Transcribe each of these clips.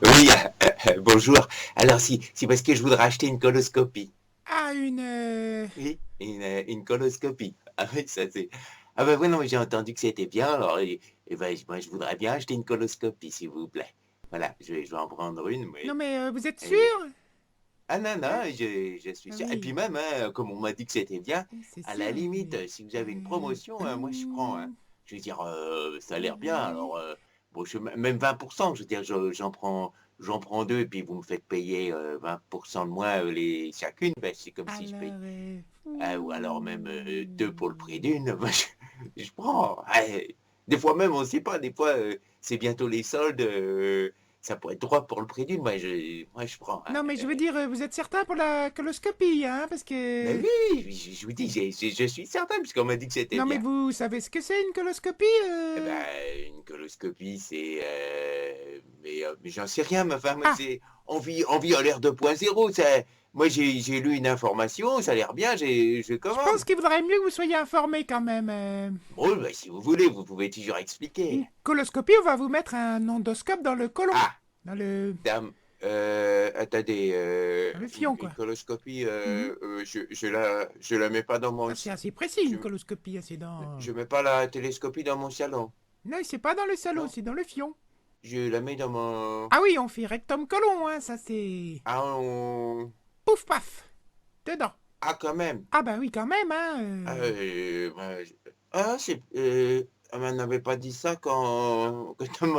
Oui, bonjour. Alors si parce que je voudrais acheter une coloscopie. Ah, Oui, une coloscopie. Ah oui, ça c'est. Ah ben oui, non, mais j'ai entendu que c'était bien. Alors, et ben, moi, je voudrais bien acheter une coloscopie, s'il vous plaît. Voilà, je vais en prendre une, Non mais. mais vous êtes sûr? et- Ah non, Hein? non, je suis Ah sûr. Et puis oui, même, hein, comme on m'a dit que c'était bien, c'est à la sûr, limite, mais... si vous avez une promotion, moi je prends. Hein. Je veux dire, ça a l'air bien. Oui... Alors, bon, même 20%, je veux dire, j'en prends deux, et puis vous me faites payer 20% de moins chacune. Ben, c'est comme si je paye. Alors... Ou alors même deux pour le prix d'une. Moi, je prends. Ouais. Des fois même, on ne sait pas. Des fois, c'est bientôt les soldes. Ça pourrait être trois pour le prix d'une. Moi, je prends. Hein. Non mais je veux dire, vous êtes certain pour la coloscopie, hein? Parce Mais que... oui, je vous dis, je suis certain, puisqu'on m'a dit que c'était Non mais bien. vous savez ce que c'est une coloscopie Eh ben, une coloscopie, c'est. Mais j'en sais rien, mais enfin, moi, Ah, c'est. On vit à l'ère 2.0. Moi, j'ai lu une information, ça a l'air bien, je je pense commande. qu'il vaudrait mieux que vous soyez informé quand même. Bon, ben, si vous voulez, vous pouvez toujours expliquer. Une coloscopie, on va vous mettre un endoscope dans le côlon. Ah, Dans le... dame, attendez, Dans le une, fion, une quoi. coloscopie, Mhm. je la mets pas dans mon. Ah, c'est assez précis, Je, une coloscopie, hein, c'est dans... je mets pas la télescopie dans mon salon. Non, c'est pas dans le salon, Non, c'est dans le fion. je la mets dans mon. Ah oui, on fait rectum colon, hein, ça c'est... Ah, Pouf paf, dedans. quand même. Ah bah oui, quand même, hein. Ah, on m'en avait pas dit ça quand on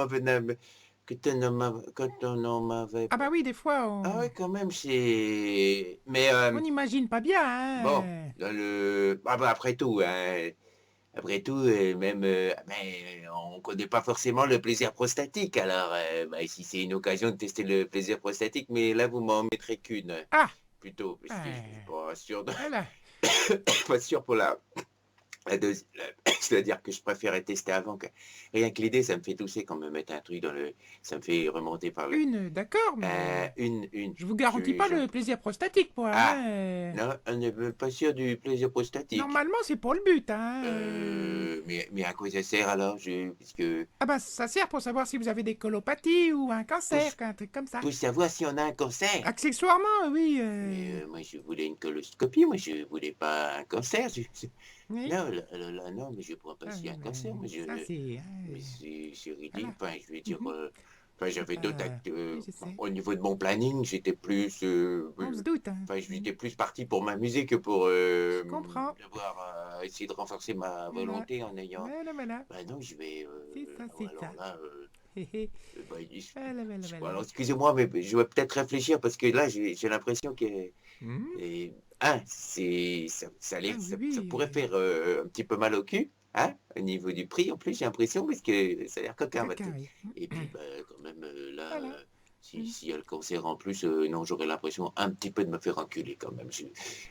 m'avait. Ah bah oui, des fois, Ah ouais, quand même, c'est. Mais on n'imagine pas bien, bon, hein. bah, après tout, même, on connaît pas forcément le plaisir prostatique. Alors, bah, si c'est une occasion de tester le plaisir prostatique, mais là, vous m'en mettrez qu'une, Ah, plutôt, parce que je suis pas sûr, voilà. pas sûr pour c'est-à-dire que je préférais tester avant. Rien que l'idée, ça me fait tousser quand me met un truc dans le. Ça me fait remonter par le. Une, d'accord, mais... Une. Je vous garantis pas le plaisir prostatique, moi, Ah, hein. non, on n'est même pas sûr du plaisir prostatique. Normalement, c'est pour le but, hein. Mais à quoi ça sert alors puisque Ah bah ça sert pour savoir si vous avez des colopathies ou un pour, cancer, un truc comme ça. pour savoir si on a un cancer. Accessoirement, oui. Mais moi, je voulais une coloscopie, moi, je voulais pas un cancer. Oui. Non, là, non, mais je ne prends pas Ah, si un cancer. ça c'est... Mais c'est ridicule. voilà. Enfin, je vais dire, Mhm. enfin, C'est j'avais d'autres pas... actes. Oui, je sais. Au niveau de mon planning, j'étais plus. On se doute, hein. Enfin, j'étais plus parti pour m'amuser que pour Je comprends. devoir essayer de renforcer ma Voilà. volonté en ayant. Voilà, voilà. Ben non, je vais. C'est ça, c'est Alors ça. là. Hé, hé. Bah, Voilà, voilà, alors, voilà. excusez-moi, mais je vais peut-être réfléchir parce que là, j'ai l'impression que. Hmm. Ça, Ah oui, ça oui. pourrait faire un petit peu mal au cul, hein, au niveau du prix. En plus, j'ai l'impression parce que ça a l'air coquin, Coquin, oui. Et puis, bah, quand même, là, Voilà. si, Hmm. si y a le cancer en plus, non, j'aurais l'impression un petit peu de me faire enculer quand même.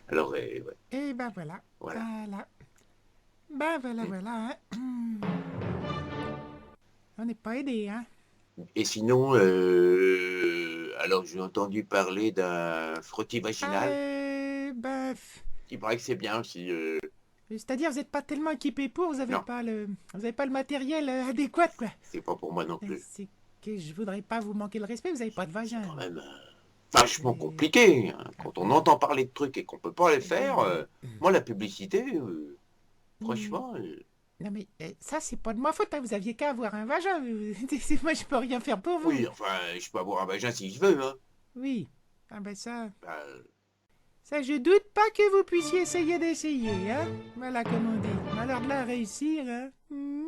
Alors, ouais, Et ben voilà. voilà. Voilà. Ben voilà, Mm. voilà, hein. On n'est pas aidé, hein. Et sinon, alors j'ai entendu parler d'un frottis vaginal. Ben... Il paraît que c'est bien aussi. C'est-à-dire, vous n'êtes pas tellement équipé pour, Non, vous avez pas le matériel adéquat, quoi. c'est pas pour moi non plus. C'est que je voudrais pas vous manquer le respect, vous avez pas de C'est vagin. quand même vachement Et... compliqué. Hein. Ah Quand on ben... entend parler de trucs et qu'on peut pas les faire, Oui. moi la publicité, Hmm. franchement, Non mais ça c'est pas de ma faute, hein. Vous aviez qu'à avoir un vagin. Moi je peux rien faire pour vous. oui, enfin, je peux avoir un vagin si je veux. Hein. Oui. Ah ben ça... Bah, Ça je doute pas que vous puissiez essayer d'essayer, hein. Voilà comme on dit. Malheur de la réussir, hein. Hmm.